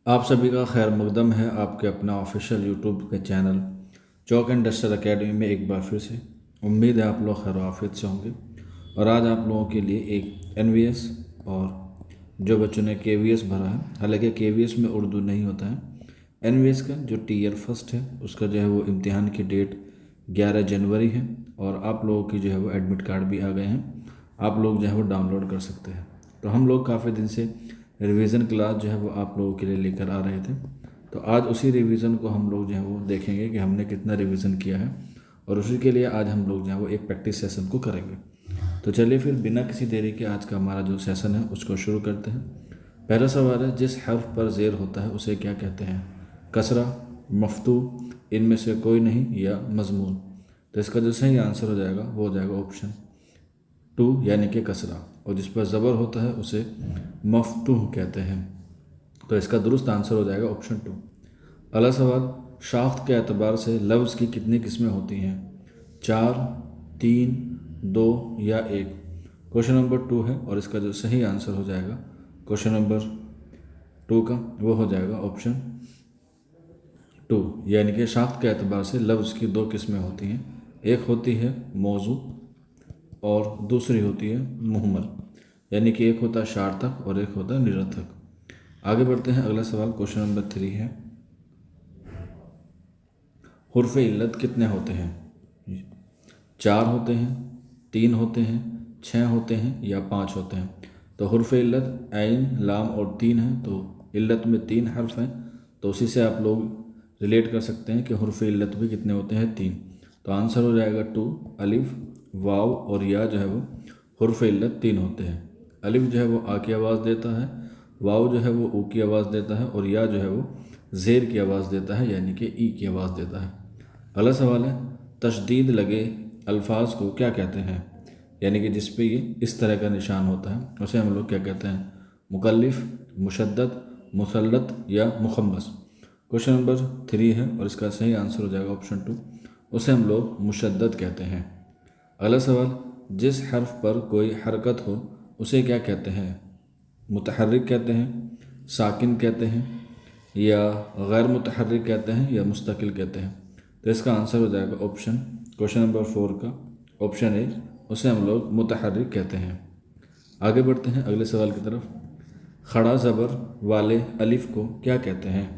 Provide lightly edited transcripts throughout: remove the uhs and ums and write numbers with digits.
आप सभी का खैर मकदम है आपके अपना ऑफिशियल यूट्यूब के channel chalk and duster academy में एक बार फिर से। उम्मीद है आप लोग खैर आफियत से होंगे। और आज आप लोगों के लिए एक एनवीएस और जो बच्चों ने केवीएस भरा है, हालांकि केवीएस में उर्दू नहीं होता है, एनवीएस का जो टीयर फर्स्ट है उसका जो है वो इम्तिहान की डेट 11 जनवरी है। और आप लोगों की जो है वो एडमिट कार्ड भी आ गए हैं, आप लोग जो है वो डाउनलोड कर सकते हैं। तो हम लोग काफ़ी दिन से रिवीजन क्लास जो है वो आप लोगों के लिए लेकर आ रहे थे। तो आज उसी रिवीजन को हम लोग जो है वो देखेंगे कि हमने कितना रिवीजन किया है, और उसी के लिए आज हम लोग जो है वो एक प्रैक्टिस सेशन को करेंगे। तो चलिए फिर बिना किसी देरी के आज का हमारा जो सेशन है उसको शुरू करते हैं। पहला सवाल है, जिस हर्फ पर ज़ेर होता है उसे क्या कहते हैं? कसरा, मफ्तू, इनमें से कोई नहीं, या मजमून? तो इसका जो सही आंसर हो जाएगा वो हो जाएगा ऑप्शन 2 यानी कि कसरा। और जिस पर ज़बर होता है उसे मफ्तूह कहते हैं। तो इसका दुरुस्त आंसर हो जाएगा ऑप्शन 2। अगला सवाल, शाख्त के एतबार से लफ्ज़ की कितनी किस्में होती हैं? 4, 3, 2 या 1? क्वेश्चन नंबर 2 है और इसका जो सही आंसर हो जाएगा क्वेश्चन नंबर 2 का वो हो जाएगा ऑप्शन 2, यानी कि शाख्त के एतबार से लफ्ज़ की 2 किस्में होती हैं। एक होती है मौजू और दूसरी होती है मुहम्मल, यानी कि एक होता है सार्थक और एक होता है निरर्थक। आगे बढ़ते हैं, अगला सवाल क्वेश्चन नंबर 3 है, हुर्फ इल्लत कितने होते हैं? 4 होते हैं, 3 होते हैं, 6 होते हैं या 5 होते हैं? तो हुर्फ इल्लत ऐन, लाम और 3 है, तो इल्लत में 3 हर्फ हैं, तो उसी से आप लोग रिलेट कर सकते हैं कि हुर्फ इल्लत भी कितने होते हैं? 3। तो आंसर हो जाएगा 2। अलिफ, वाव और या जो है वो हुर्फ इल्लत 3 होते हैं। अलिफ जो है वो आ की आवाज़ देता है, वाव जो है वो ऊ की आवाज़ देता है, और या जो है वो ज़ेर की आवाज़ देता है यानी कि ई की आवाज़ देता है। अगला सवाल है, तशदीद लगे अल्फाज को क्या कहते हैं? यानी कि जिस पे ये इस तरह का निशान होता है उसे हम लोग क्या कहते हैं? मुकल्लिफ, मुशद्दद, मुसल्लत या मुखम्मस? क्वेश्चन नंबर 3 है और इसका सही आंसर हो जाएगा ऑप्शन 2, उसे हम लोग मुशद्दद कहते हैं। अगला सवाल, जिस हर्फ पर कोई हरकत हो उसे क्या कहते हैं? मुतहर्रिक कहते हैं, साकिन कहते हैं, या गैर मुतहर्रिक कहते हैं, या मुस्तकिल कहते हैं? तो इसका आंसर हो जाएगा ऑप्शन क्वेश्चन नंबर 4 का ऑप्शन ए, उसे हम लोग मुतहर्रिक कहते हैं। आगे बढ़ते हैं अगले सवाल की तरफ। खड़ा ज़बर वाले अलिफ को क्या कहते हैं?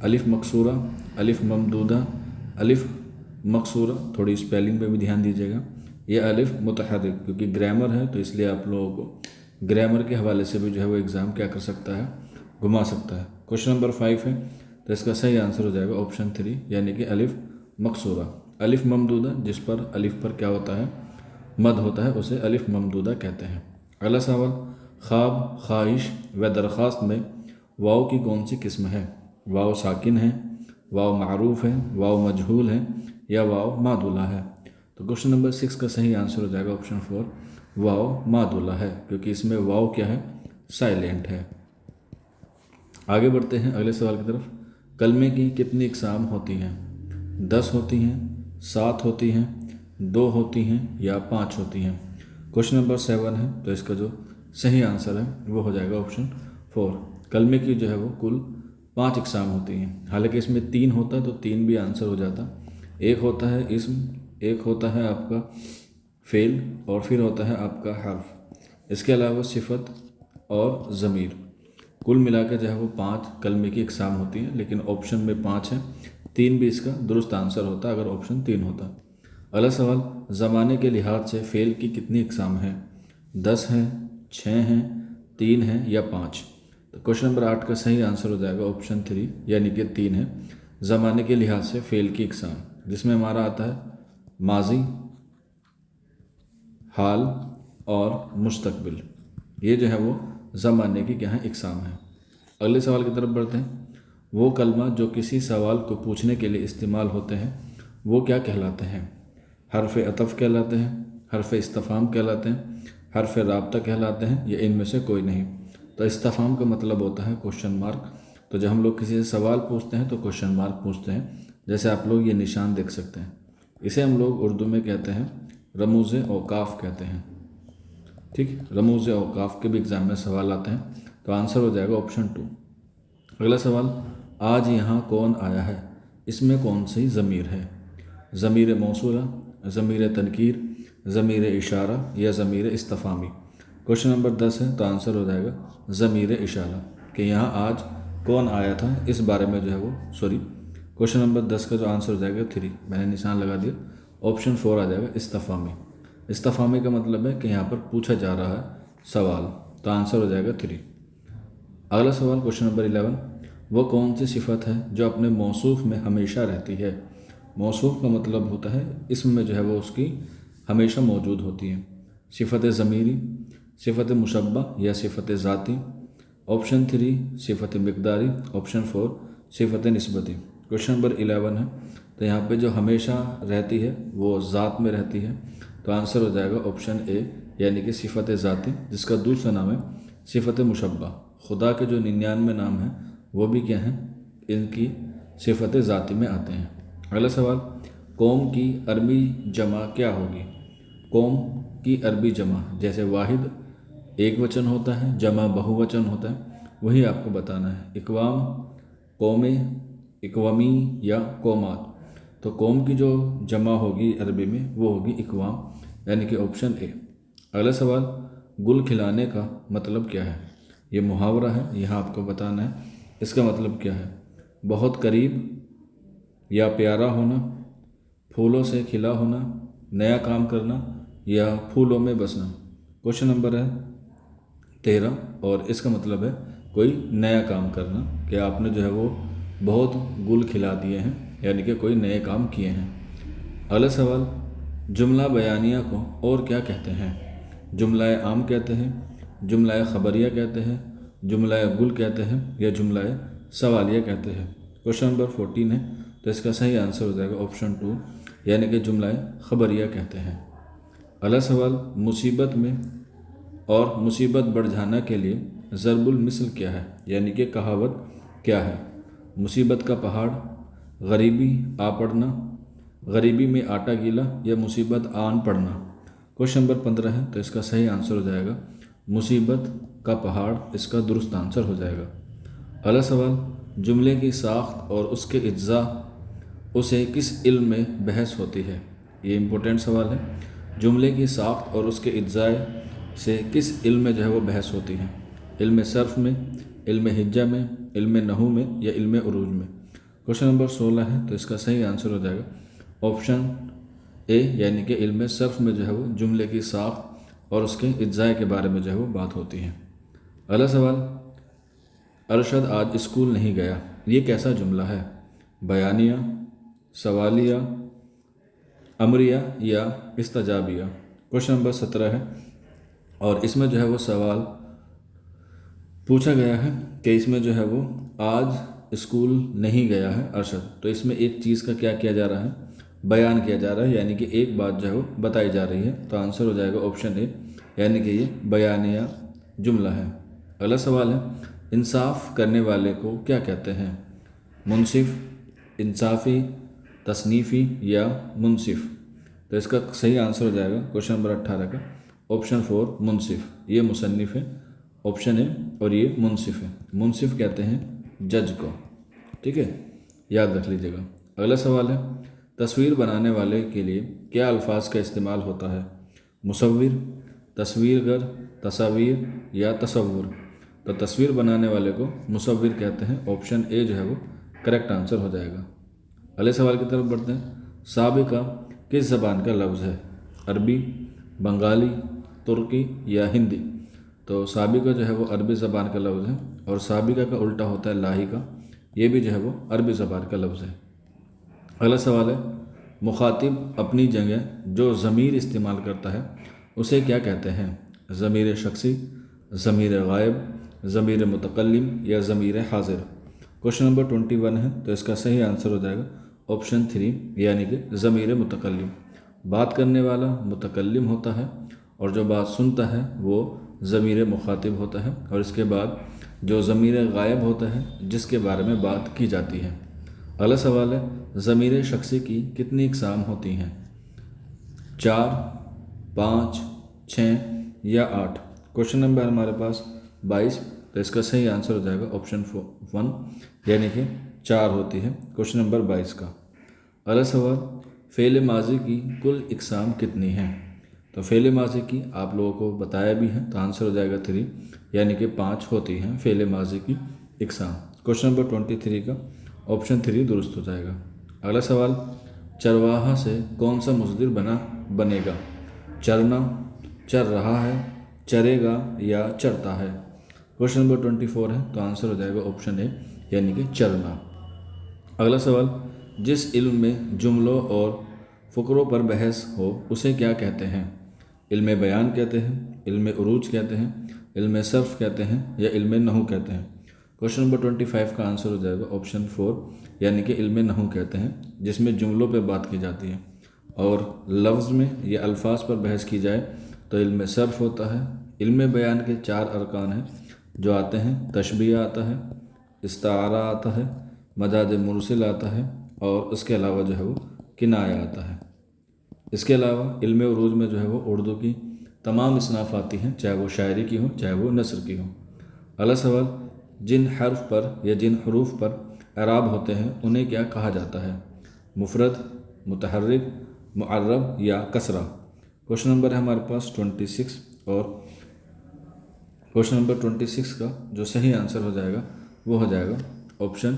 अलिफ मकसूरा, अलिफ ममदूदा, अलिफ मकसूरा, थोड़ी स्पेलिंग पे भी ध्यान दीजिएगा, ये अलिफ मुतहर्रिक, क्योंकि ग्रामर है तो इसलिए आप लोगों को ग्रामर के हवाले से भी जो है वो एग्ज़ाम क्या कर सकता है, घुमा सकता है। क्वेश्चन नंबर 5 है, तो इसका सही आंसर हो जाएगा ऑप्शन 3 यानी कि अलिफ मकसूरा। अलिफ ममदूदा, जिस पर अलिफ पर क्या होता है? मद होता है, उसे अलिफ ममदूदा कहते हैं। अगला सवाल, ख्वाब, ख्वाहिश व दरख्वास्त में वाव की कौन सी किस्म है? वाव साकिन है, वाव मारूफ है, वाव मजहूल है, या वाव मादुला है? तो क्वेश्चन नंबर 6 का सही आंसर हो जाएगा ऑप्शन 4, वाव मादुला है, क्योंकि इसमें वाव क्या है? साइलेंट है। आगे बढ़ते हैं अगले सवाल की तरफ। कलमे की कितनी इकसाम होती हैं? 10 होती हैं, 7 होती हैं, 2 होती हैं, या 5 होती हैं? क्वेश्चन नंबर 7 है, तो इसका जो सही आंसर है वो हो जाएगा ऑप्शन 4। कलमे की जो है वो कुल 5 इकसाम होती हैं, हालांकि इसमें 3 होता तो 3 भी आंसर हो जाता। एक होता है इस्म, एक होता है आपका फ़ेल, और फिर होता है आपका हर्फ, इसके अलावा सिफत और ज़मीर। कुल मिलाकर जो है वो 5 कलमे की इकसाम होती हैं, लेकिन ऑप्शन में 5 है, 3 भी इसका दुरुस्त आंसर होता अगर ऑप्शन 3 होता। अगला सवाल, ज़माने के लिहाज से फ़ेल की कितनी इकसाम है? 10 हैं, 6 हैं, 3 हैं, या 5? तो क्वेश्चन नंबर 8 का सही आंसर हो जाएगा ऑप्शन 3 यानी कि 3 है, ज़माने के लिहाज से फ़ेल की इकसाम, जिसमें हमारा आता है माजी, हाल और मुस्तकबिल। ये जो है वो ज़माने की क्या है? इकसाम है। अगले सवाल की तरफ बढ़ते हैं। वो कलमा जो किसी सवाल को पूछने के लिए इस्तेमाल होते हैं वो क्या कहलाते हैं? हर्फ अतफ़ कहलाते हैं, हर्फ इस्तफ़ाम कहलाते हैं, हर्फ राब्ता कहलाते हैं, या इनमें से कोई नहीं? तो इस्तफ़ाम का मतलब होता है क्वेश्चन मार्क। तो जब हम लोग किसी से सवाल पूछते हैं तो क्वेश्चन मार्क पूछते हैं, जैसे आप लोग ये निशान देख सकते हैं। इसे हम लोग उर्दू में कहते हैं रमूज़ औकाफ़ कहते हैं। ठीक, रमूज़ औकाफ़ के भी एग्ज़ाम में सवाल आते हैं, तो आंसर हो जाएगा ऑप्शन 2। अगला सवाल, आज यहाँ कौन आया है, इसमें कौन सी ज़मीर है? ज़मीर मौसूला, ज़मीर तनकीर, ज़मीर इशारा या ज़मीर इस्तफ़ामी? क्वेश्चन नंबर 10 है तो आंसर हो जाएगा ज़मीर इशारा, कि यहाँ आज कौन आया था इस बारे में जो है वो क्वेश्चन नंबर 10 का जो आंसर हो जाएगा 3, मैंने निशान लगा दिया, ऑप्शन 4 आ जाएगा इस्तफ़ामी। इस्तफ़ामी का मतलब है कि यहाँ पर पूछा जा रहा है सवाल, तो आंसर हो जाएगा 3। अगला सवाल क्वेश्चन नंबर 11, वो कौन सी सिफत है जो अपने मौसूफ में हमेशा रहती है? मौसूफ का मतलब होता है इसम में जो है वो उसकी हमेशा मौजूद होती है। सिफत ज़मीरी, सिफत मुशब्बा या सिफत ज़ाती? ऑप्शन 3 सिफत मिक़दारी, ऑप्शन 4 सिफत निस्बती। क्वेश्चन नंबर 11 है तो यहाँ पे जो हमेशा रहती है वो ज़ात में रहती है, तो आंसर हो जाएगा ऑप्शन ए यानी कि सिफत ज़ाती, जिसका दूसरा नाम है सिफत मुशब्बा। खुदा के जो 99 नाम हैं वो भी क्या हैं, इनकी सिफत ज़ाती में आते हैं। अगला सवाल, कौम की अरबी जमा क्या होगी? कौम की अरबी जमा, जैसे वाहिद एक वचन होता है, जमा बहुवचन होता है, वही आपको बताना है। इकवाम, कौमे, इकवामी या कौमात। तो कौम की जो जमा होगी अरबी में वो होगी इकवाम, यानी कि ऑप्शन ए। अगला सवाल, गुल खिलाने का मतलब क्या है? ये मुहावरा है, यहाँ आपको बताना है इसका मतलब क्या है। बहुत करीब या प्यारा होना, फूलों से खिला होना, नया काम करना या फूलों में बसना। क्वेश्चन नंबर है 13 और इसका मतलब है कोई नया काम करना, कि आपने जो है वो बहुत गुल खिला दिए हैं, यानी कि कोई नए काम किए हैं। अगला सवाल, जुमला बयानिया को और क्या कहते हैं? जुमला आम कहते हैं, जुमला खबरिया कहते हैं, जुमला गुल कहते हैं या जुमला सवालिया कहते हैं? क्वेश्चन नंबर 14 है तो इसका सही आंसर हो जाएगा ऑप्शन 2 यानी कि जुमला खबरिया कहते हैं। अगला सवाल, मुसीबत में और मुसीबत बढ़ जाना के लिए ज़रबुल मिसल क्या है, यानी कि कहावत क्या है? मुसीबत का पहाड़, गरीबी आ पड़ना, गरीबी में आटा गीला या मुसीबत आन पड़ना? क्वेश्चन नंबर 15 है तो इसका सही आंसर हो जाएगा मुसीबत का पहाड़, इसका दुरुस्त आंसर हो जाएगा। अगला सवाल, जुमले की साख्त और उसके इज्जा उसे किस इल्म में बहस होती है? ये इम्पोर्टेंट सवाल है। जुमले की साख्त और उसके इज्जा से किस इल्म में जो है वो बहस होती है? इल्म सर्फ में, इल्म हिज्जा में, इल्म नहू में या इल्म उरूज में? क्वेश्चन नंबर 16 है तो इसका सही आंसर हो जाएगा ऑप्शन ए यानी कि इल्म सर्फ में जो है वो जुमले की साख्त और उसके इज्जा के बारे में जो है वो बात होती है। अगला सवाल, अरशद आज स्कूल नहीं गया, ये कैसा जुमला है? बयानिया, सवालिया, अमरिया या इस्तजाबिया? क्वेश्चन नंबर 17 है और इसमें जो है वो सवाल पूछा गया है कि इसमें जो है वो आज स्कूल नहीं गया है अरशद, तो इसमें एक चीज़ का क्या किया जा रहा है, बयान किया जा रहा है, यानी कि एक बात जो है वो बताई जा रही है, तो आंसर हो जाएगा ऑप्शन ए यानी कि ये बयानिया जुमला है। अगला सवाल है, इंसाफ करने वाले को क्या कहते हैं? मुनसिफ, इंसाफ़ी, तसनीफ़ी या मुनसिफ? तो इसका सही आंसर हो जाएगा क्वेश्चन नंबर 18 का ऑप्शन 4 मुनसिफ। ये मुसन्निफ़ है ऑप्शन है और ये मुनसिफ है। मुनसिफ कहते हैं जज को, ठीक है, याद रख लीजिएगा। अगला सवाल है, तस्वीर बनाने वाले के लिए क्या अल्फाज का इस्तेमाल होता है? मुसव्विर, तस्वीरगर, तस्वीर या तसव्वुर? तो तस्वीर बनाने वाले को मुसव्विर कहते हैं, ऑप्शन ए जो है वो करेक्ट आंसर हो जाएगा। अगले सवाल की तरफ बढ़ते हैं, साबिका किस ज़बान का लफ्ज़ है? अरबी, बंगाली, तुर्की या हिंदी? तो साबिका जो है वो अरबी ज़बान का लफ्ज़ है और साबिका का उल्टा होता है लाहिका, ये भी जो है वो अरबी ज़बान का लफ्ज़ है। अगला सवाल है, मुखातिब अपनी जगह जो ज़मीर इस्तेमाल करता है उसे क्या कहते हैं? ज़मीर शख्सी, ज़मीर गायब, ज़मीर मुतकल्लिम या ज़मीर हाजिर? क्वेश्चन नंबर 21 है तो इसका सही आंसर हो जाएगा ऑप्शन 3 यानी कि ज़मीर मुतकल्लिम। बात करने वाला मुतकल्लिम होता है और जो बात सुनता है वो ज़मीर मुखातिब होता है, और इसके बाद जो ज़मीर गायब होता है जिसके बारे में बात की जाती है। अगला सवाल है, ज़मीर शख्सी की कितनी इक़साम होती हैं? 4, 5, 6 या 8? क्वेश्चन नंबर हमारे पास 22 तो इसका सही आंसर हो जाएगा ऑप्शन 1 यानी कि 4 होती है। क्वेश्चन नंबर 22 का अगला सवाल, फ़ेल माजी की कुल इकसाम कितनी हैं? तो फ़ेल माजी की आप लोगों को बताया भी है, तो आंसर हो जाएगा 3 यानी कि 5 होती हैं फ़ेल माजी की इकसाम। क्वेश्चन नंबर 23 का ऑप्शन 3 दुरुस्त हो जाएगा। अगला सवाल, चरवाहा से कौन सा मुस्दिर बनेगा? चरना, चर रहा है, चरेगा या चरता है? क्वेश्चन नंबर 24 है, तो आंसर हो जाएगा ऑप्शन ए यानी कि चरना। अगला सवाल, जिस इल्म में जुमलों और फ़ुकरों पर बहस हो उसे क्या कहते हैं? इल्म बयान कहते हैं, इल्म उरूज कहते हैं, इल्म सर्फ कहते हैं या इल्म नहू कहते हैं? क्वेश्चन नंबर 25 का आंसर हो जाएगा ऑप्शन 4 यानी कि इल्म नहू कहते हैं, जिसमें जुमलों पर बात की जाती है। और लफ्ज़ में या अल्फाज पर बहस की जाए तो इल्म सर्फ होता है। इल्म बयान के 4 अरकान हैं जो आते हैं, तशबीह आता है, इस्तारा आता है, मजाज मुरसिल आता है और उसके अलावा जो है वो किनाया आता है। इसके अलावा इल्म उरूज में जो है वो उर्दू की तमाम इसनाफ़ आती हैं, चाहे वो शायरी की हो चाहे वो नसर की हो। अगला सवाल, जिन हर्फ पर या जिन हरूफ पर एराब होते हैं उन्हें क्या कहा जाता है? मुफरद, मुतहर्रिक, मुअर्रब या कसरा? क्वेश्चन नंबर है हमारे पास 26 और क्वेश्चन नंबर 26 का जो सही आंसर हो जाएगा वो हो जाएगा ऑप्शन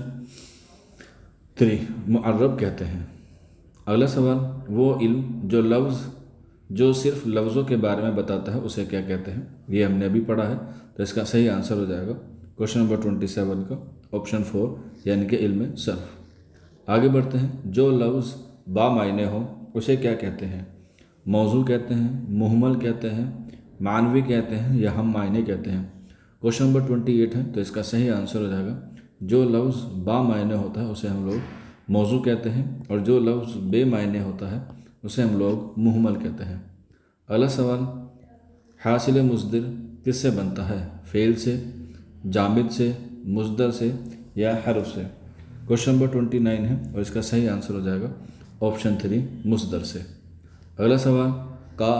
3 मुअर्रब कहते हैं। अगला सवाल, वो इल्म जो सिर्फ लफ्ज़ों के बारे में बताता है उसे क्या कहते हैं? ये हमने अभी पढ़ा है, तो इसका सही आंसर हो जाएगा क्वेश्चन नंबर 27 का ऑप्शन 4 यानी कि इल्म सर्फ। आगे बढ़ते हैं, जो लफ्ज़ बामायने हो उसे क्या कहते हैं? मौजू कहते हैं, मुहमल कहते हैं, मानवी कहते हैं या हम मायने कहते हैं? क्वेश्चन नंबर 28 है, तो इसका सही आंसर हो जाएगा जो लफ्ज़ बामायने होता है उसे हम लोग मौजू कहते हैं और जो लफ्ज़ बेमायने होता है उसे हम लोग मुहमल कहते हैं। अगला सवाल, हासिल मुस्दिर किससे बनता है? फ़ेल से, जामिद से, मुस्दर से या हर्फ से? क्वेश्चन नंबर 29 है और इसका सही आंसर हो जाएगा ऑप्शन 3 मुस्दर से। अगला सवाल, का,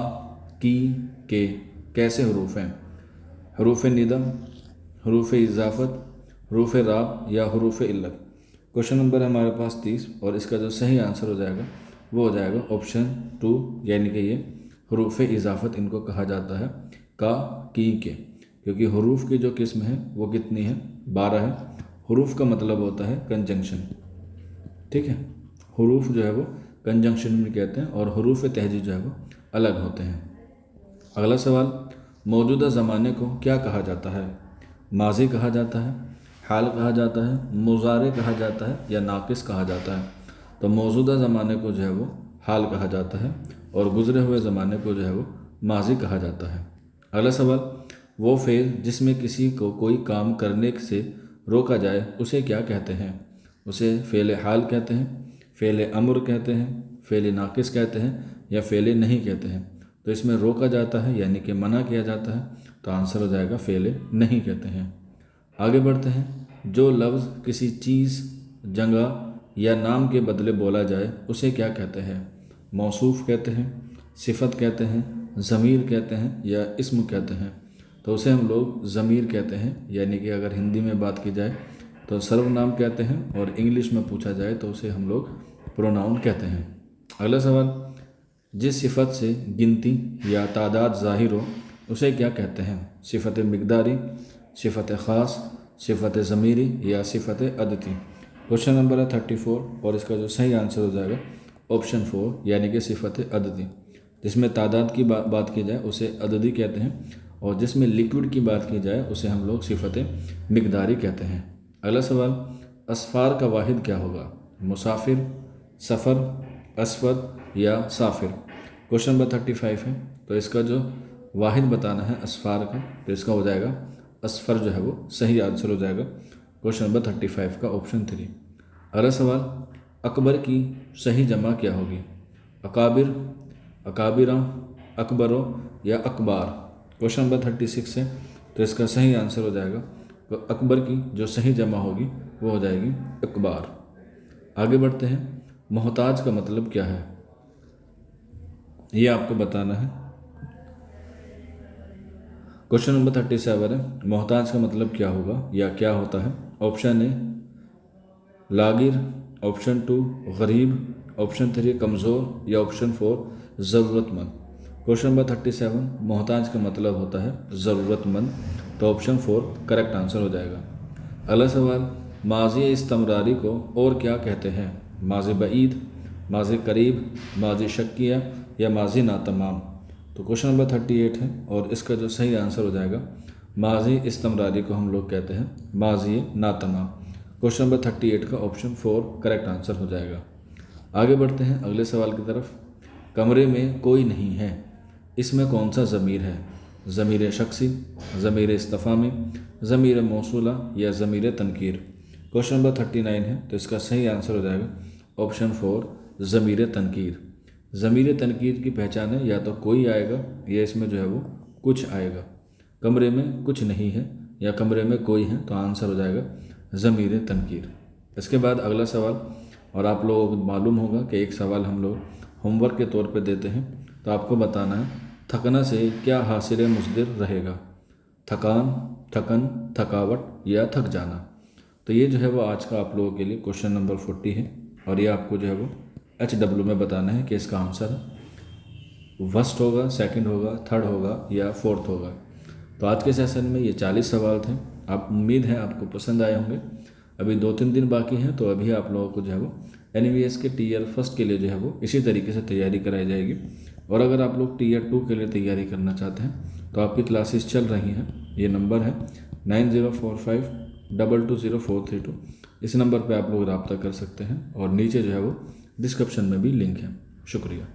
की, के कैसे हरूफ हैं? हरूफ निदा, हरूफ इजाफत, हरूफ राब या हरूफ इल्लत? क्वेश्चन नंबर है हमारे पास 30 और इसका जो सही आंसर हो जाएगा वो हो जाएगा ऑप्शन 2 यानी कि ये हरूफ इजाफत इनको कहा जाता है, का, की, के, क्योंकि हरूफ की जो किस्म है वो कितनी है? 12 है। हरूफ का मतलब होता है कंजंक्शन, ठीक है। हरूफ जो है वो कंजंक्शन में कहते हैं और हरूफ तहजी जो है वो अलग होते हैं। अगला सवाल, मौजूदा ज़माने को क्या कहा जाता है? माजी कहा जाता है, हाल कहा जाता है, मुज़ारे कहा जाता है या नाकिस कहा जाता है? तो मौजूदा ज़माने को जो है वो हाल कहा जाता है और गुज़रे हुए ज़माने को जो है वो माजी कहा जाता है। अगला सवाल, वो फ़ेल जिसमें किसी को कोई काम करने से रोका जाए उसे क्या कहते हैं? उसे फ़ेल हाल कहते हैं, फ़ेल अम्र कहते हैं, फ़ेल नाकिस कहते हैं या फ़ेल नहीं कहते हैं? तो इसमें रोका जाता है यानी कि मना किया जाता है, तो आंसर हो जाएगा फ़ेल नहीं कहते हैं। आगे बढ़ते हैं, जो लफ्ज़ किसी चीज़, जगह या नाम के बदले बोला जाए उसे क्या कहते हैं? मौसूफ़ कहते हैं, सिफत कहते हैं, ज़मीर कहते हैं या इस्म कहते हैं? तो उसे हम लोग ज़मीर कहते हैं, यानी कि अगर हिंदी में बात की जाए तो सर्वनाम कहते हैं और इंग्लिश में पूछा जाए तो उसे हम लोग प्रोनाउन कहते हैं। अगला सवाल, जिस सिफत से गिनती या तादाद ज़ाहिर हो उसे क्या कहते हैं? सिफत मिक़दारी, सिफत ख़ास, सिफत ज़मीरी या सिफत अदती? क्वेश्चन नंबर है 34 और इसका जो सही आंसर हो जाएगा ऑप्शन 4 यानी कि सिफत अददी। जिसमें तादाद की बात की जाए उसे अददी कहते हैं और जिसमें लिक्विड की बात की जाए उसे हम लोग सिफत मिक़दारी कहते हैं। अगला सवाल, असफ़ार का वाहिद क्या होगा? मुसाफिर, सफ़र, असफद या साफिर? क्वेश्चन नंबर 35 है, तो इसका जो वाहिद बताना है असफ़ार का, तो इसका हो जाएगा असफ़र जो है वो सही आंसर हो जाएगा क्वेश्चन नंबर 35 का ऑप्शन 3। अगला सवाल, अकबर की सही जमा क्या होगी? अकाबिर, अकाबिरा, अकबरों या अकबार? क्वेश्चन नंबर 36 है, तो इसका सही आंसर हो जाएगा तो अकबर की जो सही जमा होगी वो हो जाएगी अकबार। आगे बढ़ते हैं, मोहताज का मतलब क्या है? ये आपको बताना है। क्वेश्चन नंबर 37 है, मोहताज का मतलब क्या होगा या क्या होता है। ऑप्शन ए लागिर, ऑप्शन 2 गरीब, ऑप्शन 3 कमज़ोर या ऑप्शन 4 ज़रूरतमंद। क्वेश्चन नंबर 37, मोहताज का मतलब होता है ज़रूरतमंद, तो ऑप्शन 4 करेक्ट आंसर हो जाएगा। अगला सवाल, माजी इस्तमरारी को और क्या कहते हैं। माजी बईद, माजी करीब, माजी शक्किया या माजी नातमाम। तो क्वेश्चन नंबर 38 है और इसका जो सही आंसर हो जाएगा, माजी इस्तमरारी को हम लोग कहते हैं माजी नातमाम। क्वेश्चन नंबर 38 का ऑप्शन 4 करेक्ट आंसर हो जाएगा। आगे बढ़ते हैं अगले सवाल की तरफ। कमरे में कोई नहीं है, इसमें कौन सा ज़मीर है। ज़मीर शख्सी, ज़मीर इस्तफ़ामी, ज़मीर मौसूला या ज़मीर तनकीर। क्वेश्चन नंबर 39 है तो इसका सही आंसर हो जाएगा ऑप्शन 4 ज़मीर तनकीर। ज़मीर तनकीर की पहचान है या तो कोई आएगा या इसमें जो है वो कुछ आएगा। कमरे में कुछ नहीं है या कमरे में कोई है तो आंसर हो जाएगा ज़मीर तनकीर। इसके बाद अगला सवाल, और आप लोगों को मालूम होगा कि एक सवाल हम लोग होमवर्क के तौर पे देते हैं, तो आपको बताना है थकना से क्या हासिल मुस्दिर रहेगा। थकान, थकन, थकावट या थक जाना। तो ये जो है वो आज का आप लोगों के लिए क्वेश्चन नंबर 40 है और ये आपको जो है वो HW में बताना है कि इसका आंसर फर्स्ट होगा, सेकंड होगा, थर्ड होगा या फोर्थ होगा। तो आज के सेशन में ये 40 सवाल थे। आप उम्मीद है आपको पसंद आए होंगे। अभी 2-3 दिन बाकी हैं तो अभी आप लोगों को जो है वो NVS के टीयर फर्स्ट के लिए जो है वो इसी तरीके से तैयारी कराई जाएगी। और अगर आप लोग टीयर 2 के लिए तैयारी करना चाहते हैं तो आपकी क्लासेस चल रही हैं। ये नंबर है 9045220432। इस नंबर पे आप लोग रब्ता कर सकते हैं और नीचे जो है वो डिस्क्रिप्शन में भी लिंक है। शुक्रिया।